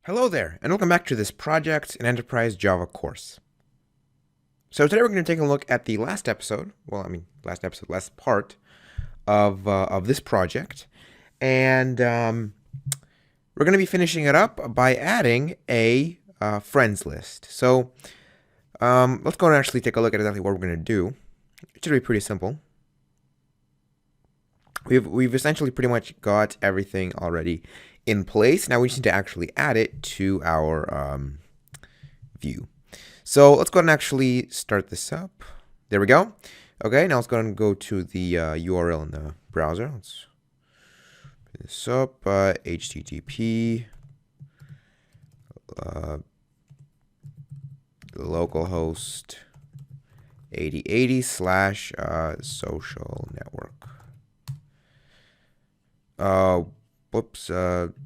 Hello there, and welcome back to this Project in Enterprise Java course. So today we're going to take a look at the last episode, last part of this project, and we're going to be finishing it up by adding a friends list. So let's go and actually take a look at exactly what we're going to do. It should be pretty simple. We've essentially pretty much got everything already in place. Now we just need to actually add it to our view. So let's go ahead and actually start this up. There we go. Okay, now let's go ahead and go to the URL in the browser. Let's put this up. HTTP localhost 8080 slash social network.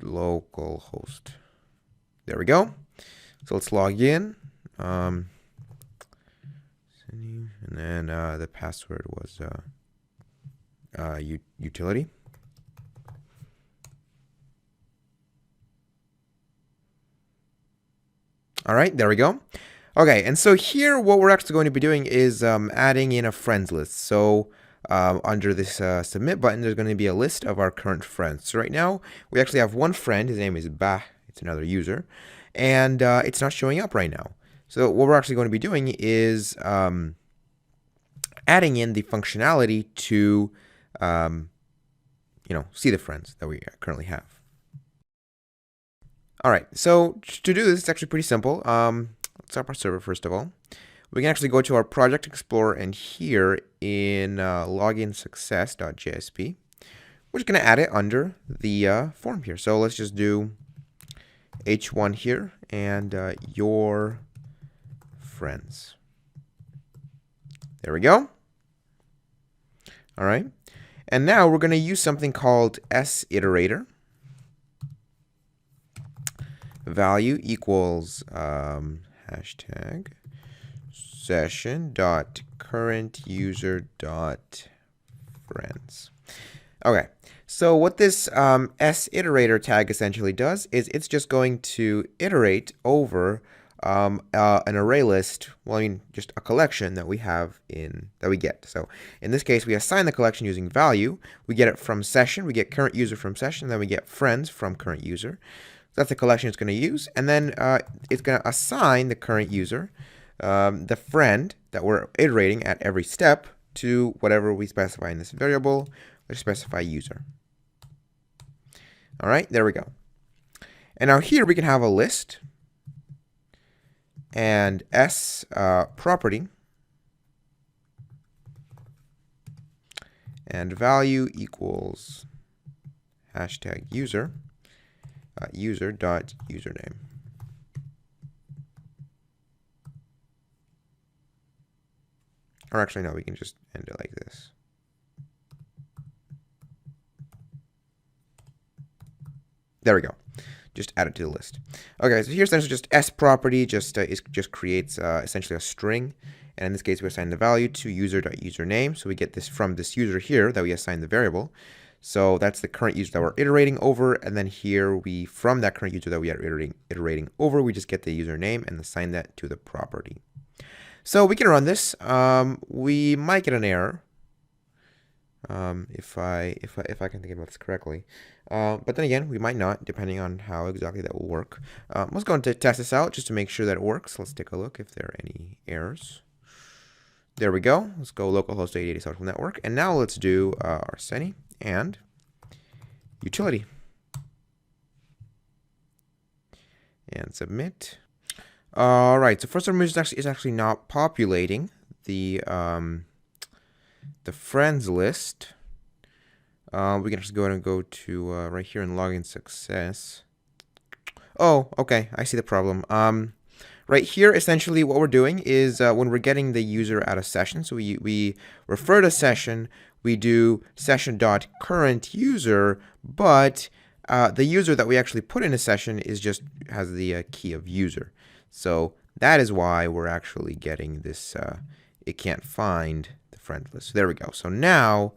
Localhost. There we go. So let's log in. And then the password was utility. All right, there we go. Okay, and so here what we're actually going to be doing is adding in a friends list. So under this submit button, there's going to be a list of our current friends. So right now, we actually have one friend. His name is Bah. It's another user. And it's not showing up right now. So what we're actually going to be doing is adding in the functionality to, see the friends that we currently have. All right, so to do this, it's actually pretty simple. Let's start our server first of all. We can actually go to our Project Explorer, and here in login success.jsp, we're just going to add it under the form here. So let's just do h1 here and your friends. There we go. All right. And now we're going to use something called sIterator. Value equals hashtag session.currentUser.friends. Okay, so what this sIterator tag essentially does is it's just going to iterate over an array list, just a collection that we have that we get. So in this case, we assign the collection using value. We get it from session, we get current user from session, then we get friends from current user. That's the collection it's going to use, and then it's going to assign the current user, the friend that we're iterating at every step, to whatever we specify in this variable. Let's specify user. All right, there we go. And now here we can have a list and property and value equals hashtag user. User.username. Or actually, no, we can just end it like this. There we go. Just add it to the list. Okay, so here essentially just sProperty just creates essentially a string. And in this case, we assign the value to user.username. So we get this from this user here that we assign the variable. So that's the current user that we're iterating over, and then here from that current user that we are iterating over, we just get the username and assign that to the property. So we can run this. We might get an error if I can think about this correctly, but then again, we might not, depending on how exactly that will work. Let's go and test this out just to make sure that it works. Let's take a look if there are any errors. There we go. Let's go localhost 8080 social network, and now let's do Arseny and utility and submit. All right, so for some reason it's actually not populating the friends list. We can actually go ahead and go to right here in login success. Oh, okay, I see the problem. Right here, essentially what we're doing is when we're getting the user out of session, so we refer to session, we do session.currentUser, but the user that we actually put in a session has the key of user. So that is why we're actually getting this, it can't find the friend list. So there we go. So now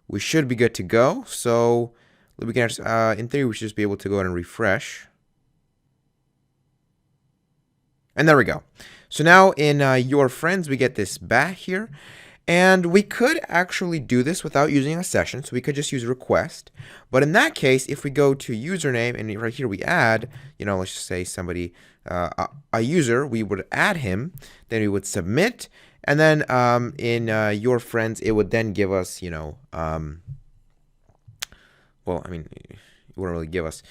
we should be good to go. So we can, in theory, we should just be able to go ahead and refresh. And there we go. So now in your friends, we get this bat here. And we could actually do this without using a session, so we could just use request. But in that case, if we go to username and right here we add, let's just say somebody, a user, we would add him, then we would submit, and then in your friends, it would then give us, well, I mean, it wouldn't really give us,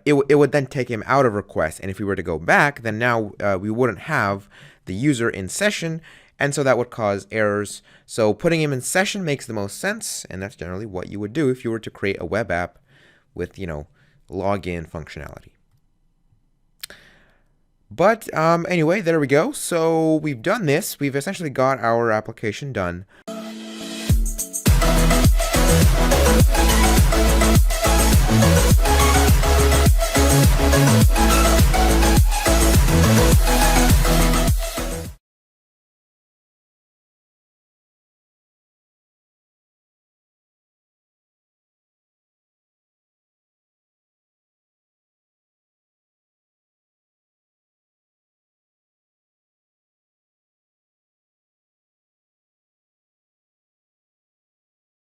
it would then take him out of request. And if we were to go back, then now we wouldn't have the user in session, and so that would cause errors. So putting him in session makes the most sense, and that's generally what you would do if you were to create a web app with, login functionality. But anyway, there we go. So we've done this. We've essentially got our application done.